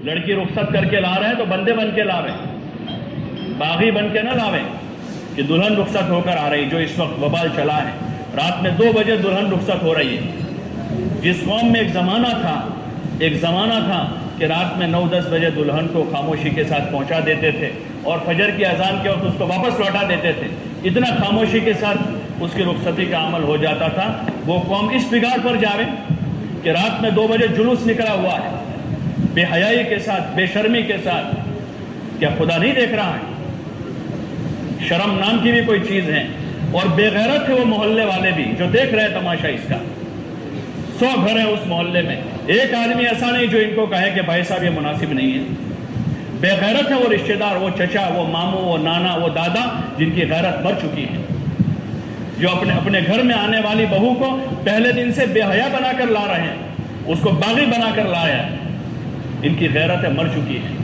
لڑکی رخصت کر کے لا رہے ہیں تو بندے بن کے لا رہے ہیں، باغی بن کے نہ لاویں کہ دلہن رخصت ہو کر آ رہی، جو اس وقت وبال چلا ہے، رات میں 2 بجے دلہن رخصت ہو رہی ہے۔ جس قوم میں ایک زمانہ تھا کہ رات میں 9-10 بجے دلہن کو خاموشی کے ساتھ پہنچا دیتے تھے اور فجر کی اذان کے وقت اس کو واپس لوٹا دیتے تھے، اتنا خاموشی کے ساتھ اس کی رخصتی کا عمل ہو جاتا تھا۔ وہ قوم اس بگاڑ پر جاوے کہ رات میں 2 بجے جلوس نکلا ہوا ہے، بے حیائی کے ساتھ، بے شرمی کے ساتھ، کیا خدا نہیں دیکھ رہا ہے؟ شرم نام کی بھی کوئی چیز ہے، اور بے غیرت ہے وہ محلے والے بھی جو دیکھ رہے تماشا اس کا۔ 100 گھر ہیں اس محلے میں، ایک آدمی ایسا نہیں جو ان کو کہے کہ بھائی صاحب یہ مناسب نہیں ہے۔ بے غیرت ہے وہ رشتہ دار، وہ چچا، وہ ماموں، وہ نانا، وہ دادا، جن کی غیرت مر چکی ہے، جو اپنے گھر میں آنے والی بہو کو پہلے دن سے بے حیا بنا کر لا رہے ہیں، اس کو باغی بنا کر لایا ہے۔ ان کی غیرتیں مر چکی ہیں۔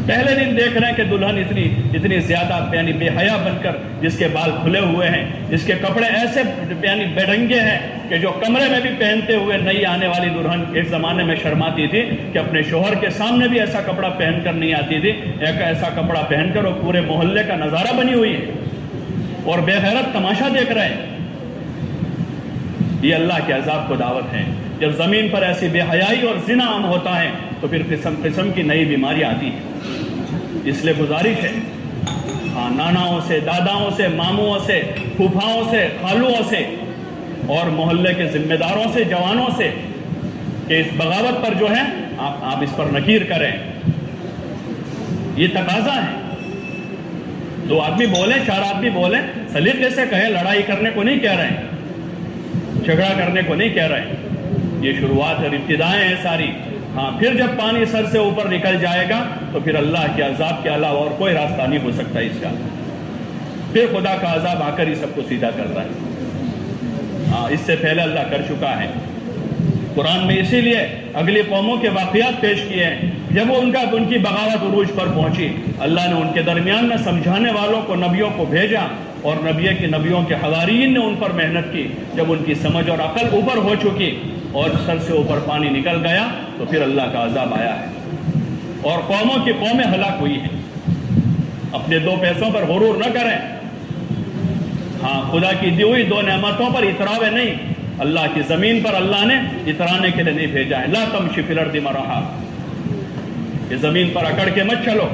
پہلے دن دیکھ رہے ہیں کہ دلہن اتنی زیادہ یعنی بے حیا بن کر، جس کے بال کھلے ہوئے ہیں، جس کے کپڑے ایسے یعنی بے رنگے ہیں کہ جو کمرے میں بھی پہنتے ہوئے نئی آنے والی دلہن ایک زمانے میں شرماتی تھی کہ اپنے شوہر کے سامنے بھی ایسا کپڑا پہن کر نہیں آتی تھی، ایک ایسا کپڑا پہن کر وہ پورے محلے کا نظارہ بنی ہوئی ہے اور بے غیرت تماشا دیکھ رہے ہیں۔ یہ اللہ کے عذاب کو دعوت ہے۔ جب زمین پر ایسی بے حیائی اور زنا عام ہوتا ہے تو پھر قسم قسم کی نئی بیماریاں آتی ہیں۔ اس لیے گزارش ہے ناناؤں سے، داداؤں سے، ماموں سے، پھوپھاؤں سے، خالوؤں سے اور محلے کے ذمہ داروں سے، جوانوں سے کہ اس بغاوت پر جو ہے آپ اس پر نکیر کریں۔ یہ تقاضا ہے۔ 2 آدمی بولیں، 4 آدمی بولیں، سلیقے سے کہیں، لڑائی کرنے کو نہیں کہہ رہے ہیں، جھگڑا کرنے کو نہیں کہہ رہے ہیں۔ یہ شروعات اور ابتدائیں ہیں ساری۔ پھر جب پانی سر سے اوپر نکل جائے گا تو پھر اللہ کے عذاب کے علاوہ اور کوئی راستہ نہیں ہو سکتا اس کا۔ پھر خدا کا عذاب آ کر ہی سب کو سیدھا کرتا ہے۔ اس سے پہلے اللہ کر چکا ہے۔ قرآن میں اسی لیے اگلی قوموں کے واقعات پیش کیے ہیں۔ جب وہ ان کی بغاوت عروج پر پہنچی، اللہ نے ان کے درمیان میں سمجھانے والوں کو، نبیوں کو بھیجا، اور نبیوں کے حواریین نے ان پر محنت کی۔ جب ان کی سمجھ اور عقل اوپر ہو چکی اور سر سے اوپر پانی نکل گیا تو پھر اللہ کا عذاب آیا ہے اور قوموں کی قومیں ہلاک ہوئی ہیں۔ اپنے 2 پیسوں پر غرور نہ کریں۔ خدا کی دی ہوئی 2 نعمتوں پر اتراوے نہیں۔ اللہ کی زمین پر اللہ نے اترانے کے لیے نہیں بھیجا ہے۔ لا تمشی فی الارض مرحا، یہ زمین پر اکڑ کے مت چلو،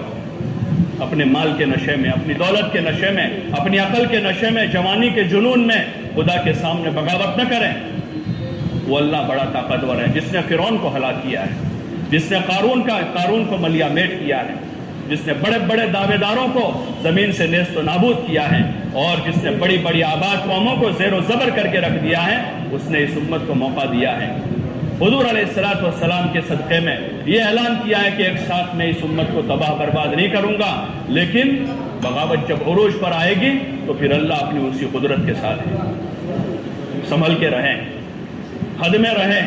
اپنے مال کے نشے میں، اپنی دولت کے نشے میں، اپنی عقل کے نشے میں، جوانی کے جنون میں خدا کے سامنے بغاوت نہ کریں۔ وہ اللہ بڑا طاقتور ہے، جس نے فرعون کو ہلاک کیا ہے، جس نے قارون کو ملیا میٹ کیا ہے، جس نے بڑے بڑے دعوے داروں کو زمین سے نیست و نابود کیا ہے، اور جس نے بڑی بڑی آباد قوموں کو زیر و زبر کر کے رکھ دیا ہے، اس نے اس امت کو موقع دیا ہے۔ حضور علیہ السلام کے صدقے میں یہ اعلان کیا ہے کہ ایک ساتھ میں اس امت کو تباہ برباد نہیں کروں گا، لیکن بغاوت جب عروج پر آئے گی تو پھر اللہ اپنی اسی قدرت کے ساتھ ہے۔ سنبھل کے رہیں، حد میں رہیں،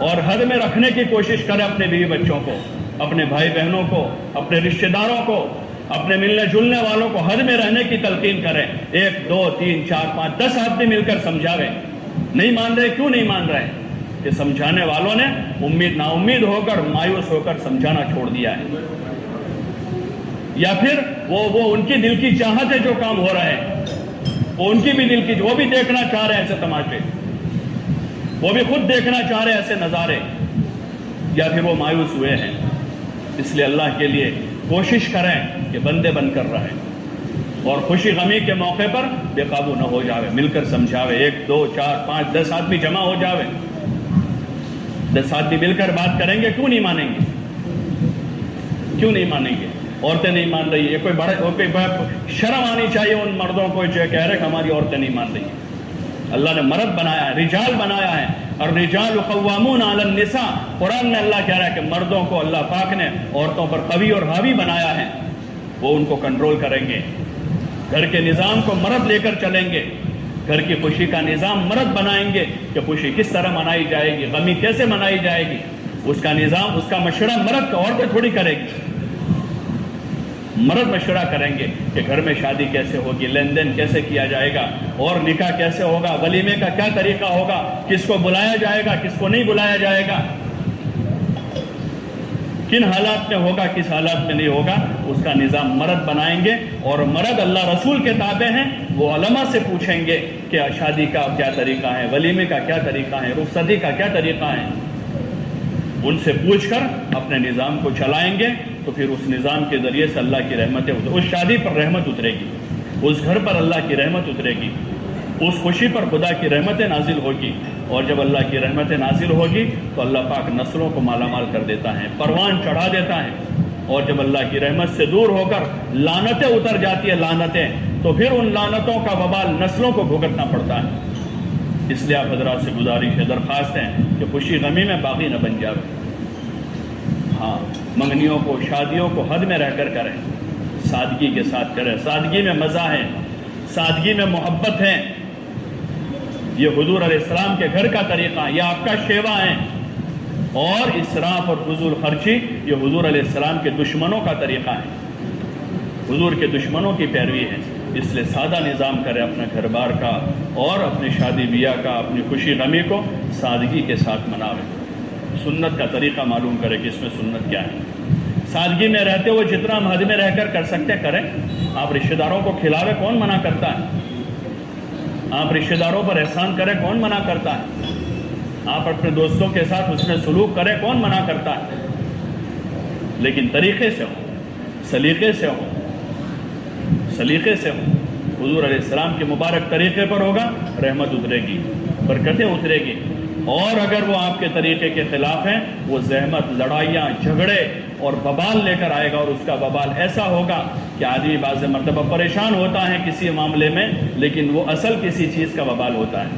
اور حد میں رکھنے کی کوشش کریں اپنے بیوی بچوں کو، اپنے بھائی بہنوں کو، اپنے رشتہ داروں کو، اپنے ملنے جلنے والوں کو حد میں رہنے کی تلقین کریں۔ 1 2 3 4 5 10 آدمی مل کر سمجھاویں۔ نہیں مان رہے، کیوں نہیں مان رہے؟ کہ سمجھانے والوں نے نا امید ہو کر، مایوس ہو کر سمجھانا چھوڑ دیا ہے، یا پھر وہ ان کی دل کی چاہت ہے جو کام ہو رہے ہیں، وہ ان کی بھی دل کی، وہ بھی دیکھنا چاہ رہے ہیں ایسے تماشے، وہ بھی خود دیکھنا چاہ رہے ہیں ایسے نظارے، یا پھر وہ مایوس ہوئے ہیں۔ اس لیے اللہ کے لیے کوشش کریں کہ بندے بن کر رہیں، اور خوشی غمی کے موقع پر بے قابو نہ ہو جاوے، مل کر سمجھاوے۔ 1 2 4 5 10 آدمی جمع ہو جاوے، 10 آدمی مل کر بات کریں گے، کیوں نہیں مانیں گے؟ کیوں نہیں مانیں گے؟ عورتیں نہیں مان رہی ہے، کوئی شرم آنی چاہیے ان مردوں کو جو کہہ رہے کہ ہماری عورتیں نہیں مان رہی ہیں۔ اللہ نے مرد بنایا ہے، رجال بنایا ہے، اور رجال قوامون علی النساء، قرآن میں اللہ کہہ رہا ہے کہ مردوں کو اللہ پاک نے عورتوں پر قوی اور حاوی بنایا ہے، وہ ان کو کنٹرول کریں گے۔ گھر کے نظام کو مرد لے کر چلیں گے، گھر کی خوشی کا نظام مرد بنائیں گے کہ خوشی کس طرح منائی جائے گی، غمی کیسے منائی جائے گی، اس کا نظام، اس کا مشورہ مرد کا، عورتیں تھوڑی کرے گی۔ مرد مشورہ کریں گے کہ گھر میں شادی کیسے ہوگی، لین دین کیسے کیا جائے گا، اور نکاح کیسے ہوگا، ولیمے کا کیا طریقہ ہوگا، کس کو بلایا جائے گا، کس کو نہیں بلایا جائے گا۔ کن حالات میں ہوگا کس حالات میں نہیں ہوگا، اس کا نظام مرد بنائیں گے، اور مرد اللہ رسول کے تابع ہیں، وہ علماء سے پوچھیں گے کہ شادی کا کیا طریقہ ہے، ولیمے کا کیا طریقہ ہے، رخصتی کا کیا طریقہ ہے، ان سے پوچھ کر اپنے نظام کو چلائیں گے، تو پھر اس نظام کے ذریعے سے اللہ کی رحمتیں اس شادی پر رحمت اترے گی، اس گھر پر اللہ کی رحمت اترے گی، اس خوشی پر خدا کی رحمتیں نازل ہوگی، اور جب اللہ کی رحمتیں نازل ہوگی تو اللہ پاک نسلوں کو مالا مال کر دیتا ہے، پروان چڑھا دیتا ہے، اور جب اللہ کی رحمت سے دور ہو کر لعنتیں اتر جاتی ہیں لعنتیں، تو پھر ان لعنتوں کا وبال نسلوں کو بھگتنا پڑتا ہے۔ اس لیے آپ حضرات سے گزارش ہے، درخواست ہے کہ خوشی غمی میں باغی نہ بن جاؤ۔ ہاں، منگنیوں کو شادیوں کو حد میں رہ کر کریں، سادگی کے ساتھ کریں، سادگی میں مزہ ہے، سادگی میں محبت ہے، یہ حضور علیہ السلام کے گھر کا طریقہ ہے، یہ آپ کا شیوا ہے، اور اسراف اور فضول خرچی یہ حضور علیہ السلام کے دشمنوں کا طریقہ ہے، حضور کے دشمنوں کی پیروی ہے۔ اس لیے سادہ نظام کرے اپنا گھر بار کا، اور اپنی شادی بیاہ کا، اپنی خوشی غمی کو سادگی کے ساتھ مناوے، سنت کا طریقہ معلوم کرے کہ اس میں سنت کیا ہے، سادگی میں رہتے ہوئے جتنا ہم حد میں رہ کر سکتے کریں۔ آپ رشتہ داروں کو کھلاوے، کون منع کرتا ہے؟ آپ رشتہ داروں پر احسان کریں، کون منع کرتا ہے؟ آپ اپنے دوستوں کے ساتھ اس میں سلوک کریں، کون منع کرتا ہے؟ لیکن طریقے سے ہو، سلیقے سے ہو، سلیقے سے ہو، حضور علیہ السلام کے مبارک طریقے پر ہوگا، رحمت اترے گی، برکتیں اترے گی، اور اگر وہ آپ کے طریقے کے خلاف ہیں، وہ زحمت، لڑائیاں، جھگڑے اور وبال لے کر آئے گا، اور اس کا وبال ایسا ہوگا کہ آدمی بعض مرتبہ پریشان ہوتا ہے کسی معاملے میں، لیکن وہ اصل کسی چیز کا وبال ہوتا ہے،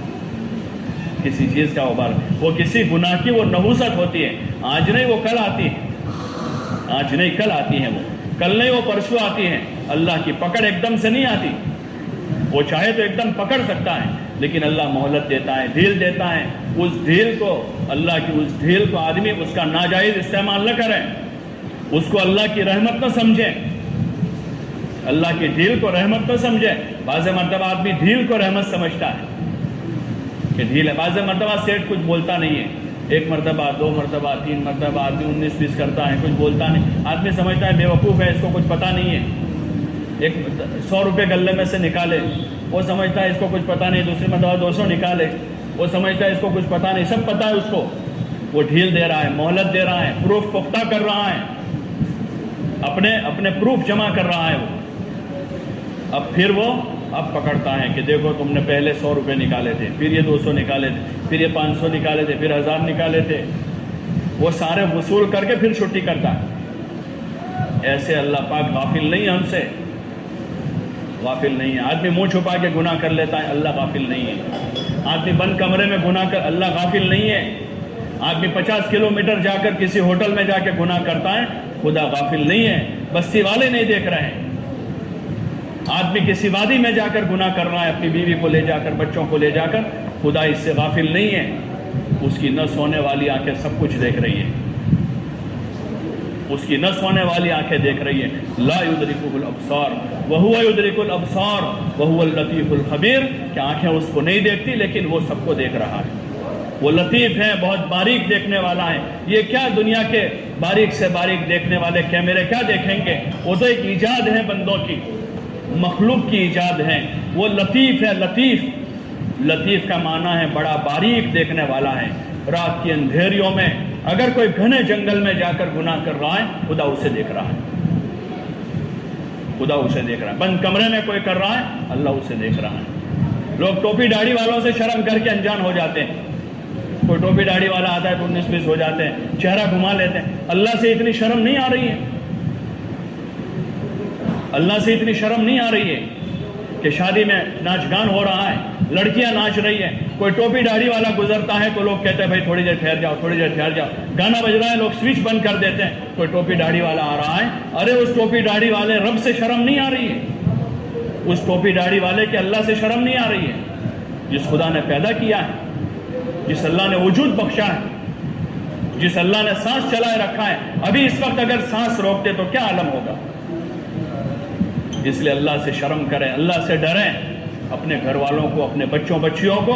کسی چیز کا وبال، وہ کسی گناہ کی وہ نحوست ہوتی ہے، آج نہیں وہ کل آتی ہے، آج نہیں کل آتی ہیں، وہ کل نہیں وہ پرسوں آتی ہیں، اللہ کی پکڑ ایک دم سے نہیں آتی، وہ چاہے تو ایک دم پکڑ سکتا ہے، لیکن اللہ مہلت دیتا ہے، ڈھیل دیتا ہے، اس ڈھیل کو، اللہ کی اس ڈھیل کو آدمی اس کا ناجائز استعمال نہ کرے، اس کو اللہ کی رحمت نہ سمجھے، اللہ کی ڈھیل کو رحمت نہ سمجھے۔ بعض مرتبہ آدمی ڈھیل کو رحمت سمجھتا ہے کہ ڈھیل ہے، بعض مرتبہ سیٹ کچھ بولتا نہیں ہے، ایک مرتبہ، دو مرتبہ، تین مرتبہ آدمی 19-20 کرتا ہے، کچھ بولتا نہیں، آدمی سمجھتا ہے بیوقوف ہے، اس کو کچھ پتہ نہیں ہے، ایک 100 روپے گلے میں سے نکالے، وہ سمجھتا ہے اس کو کچھ پتہ نہیں، دوسری مرتبہ 200 نکالے، وہ سمجھتا ہے اس کو کچھ پتہ نہیں، سب پتہ ہے اس کو، وہ ڈھیل دے رہا ہے، مہلت دے رہا ہے، پروف پختہ کر رہا ہے، اپنے پروف جمع کر رہا ہے وہ، اب پکڑتا ہے کہ دیکھو تم نے پہلے 100 روپے نکالے تھے، پھر یہ 200 نکالے تھے، پھر یہ 500 نکالے تھے، پھر 1000 نکالے تھے، وہ سارے وصول کر کے پھر چھٹی کرتا ہے۔ ایسے اللہ پاک غافل نہیں ہے ہم سے، غافل نہیں ہے۔ آدمی منہ چھپا کے گناہ کر لیتا ہے، اللہ غافل نہیں ہے۔ آدمی بند کمرے میں گناہ کر، اللہ غافل نہیں ہے۔ آدمی 50 کلومیٹر جا کر کسی ہوٹل میں جا کے گناہ کرتا ہے، خدا غافل نہیں ہے، بستی والے نہیں دیکھ رہے ہیں۔ آدمی کسی وادی میں جا کر گناہ کر رہا ہے، اپنی بیوی کو لے جا کر، بچوں کو لے جا کر، خدا اس سے غافل نہیں ہے۔ اس کی نہ سونے والی آنکھیں سب کچھ دیکھ رہی ہیں، اس کی نہ سونے والی آنکھیں دیکھ رہی ہیں۔ لا یدرکہ الابصار وہو یدرک الابصار وہو اللطیف الخبیر، کہ آنکھیں اس کو نہیں دیکھتی لیکن وہ سب کو دیکھ رہا ہے، وہ لطیف ہے، بہت باریک دیکھنے والا ہے۔ یہ کیا دنیا کے باریک سے باریک دیکھنے والے کیمرے کیا دیکھیں گے؟ وہ تو ایک ایجاد ہے، بندوں کی، مخلوق کی ایجاد ہے۔ وہ لطیف ہے، لطیف، لطیف کا معنی ہے بڑا باریک دیکھنے والا ہے۔ رات کی اندھیریوں میں اگر کوئی گھنے جنگل میں جا کر گناہ کر رہا ہے، خدا اسے دیکھ رہا ہے، خدا اسے دیکھ رہا ہے۔ بند کمرے میں کوئی کر رہا ہے، اللہ اسے دیکھ رہا ہے۔ لوگ ٹوپی داڑھی والوں سے شرم کر کے انجان ہو جاتے ہیں، کوئی ٹوپی داڑھی والا آتا ہے تو 19-20 ہو جاتے ہیں، چہرہ گھما لیتے ہیں۔ اللہ سے اتنی شرم نہیں آ رہی ہے، اللہ سے اتنی شرم نہیں آ رہی ہے کہ شادی میں ناچ گان ہو رہا ہے، لڑکیاں ناچ رہی ہیں، کوئی ٹوپی داڑھی والا گزرتا ہے تو لوگ کہتے ہیں بھائی تھوڑی دیر ٹھہر جاؤ، تھوڑی دیر ٹھہر جاؤ، گانا بج رہا ہے، لوگ سوئچ بند کر دیتے ہیں، کوئی ٹوپی داڑھی والا آ رہا ہے۔ ارے اس ٹوپی داڑھی والے رب سے شرم نہیں آ رہی ہے، اس ٹوپی داڑھی والے کے اللہ سے شرم نہیں آ رہی ہے، جس خدا نے پیدا کیا ہے، جس اللہ نے وجود بخشا ہے، جس اللہ نے سانس چلائے رکھا ہے۔ ابھی اس وقت اگر سانس روکتے تو کیا عالم ہوگا؟ اس لیے اللہ سے شرم کریں، اللہ سے ڈریں، اپنے گھر والوں کو، اپنے بچوں بچیوں کو